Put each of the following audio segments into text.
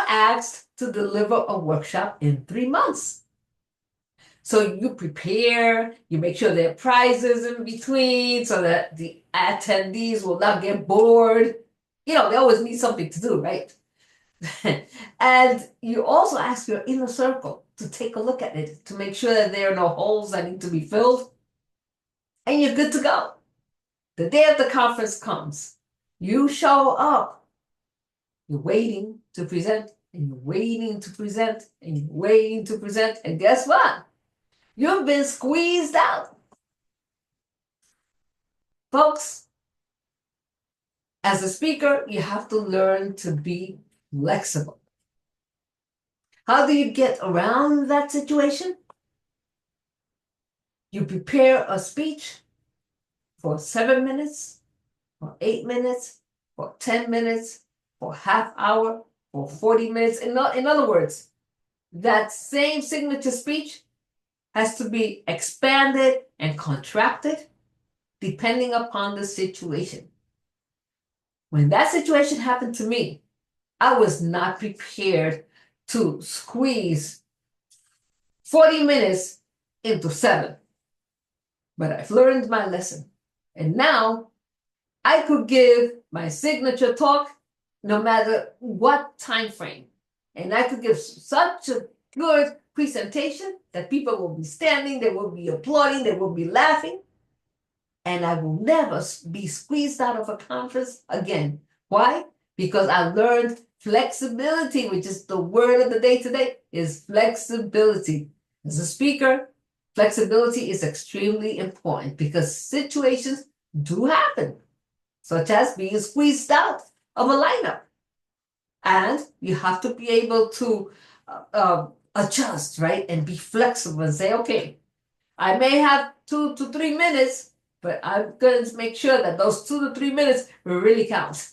asked to deliver a workshop in 3 months. So you prepare, you make sure there are prizes in between so that the attendees will not get bored. They always need something to do, right? And you also ask your inner circle to take a look at it to make sure that there are no holes that need to be filled. And you're good to go. The day of the conference comes. You show up. You're waiting to present, and you're waiting to present, and you're waiting to present. And guess what? You've been squeezed out. Folks, as a speaker, you have to learn to be flexible. How do you get around that situation? You prepare a speech for 7 minutes, for 8 minutes, for 10 minutes, for half hour, for 40 minutes. In other words, that same signature speech has to be expanded and contracted depending upon the situation. When that situation happened to me, I was not prepared to squeeze 40 minutes into 7. But I've learned my lesson. And now I could give my signature talk no matter what time frame. And I could give such a good presentation that people will be standing, they will be applauding, they will be laughing. And I will never be squeezed out of a conference again. Why? Because I learned flexibility, which is the word of the day today, is flexibility. As a speaker, flexibility is extremely important because situations do happen, such as being squeezed out of a lineup. And you have to be able to adjust, right? And be flexible and say, okay, I may have 2 to 3 minutes, but I'm going to make sure that those 2 to 3 minutes really count.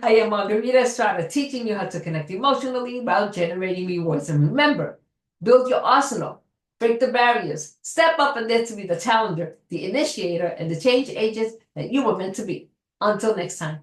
I am Margarita Estrada, teaching you how to connect emotionally while generating rewards. And remember, build your arsenal, break the barriers, step up and dare to be the challenger, the initiator, and the change agent that you were meant to be. Until next time.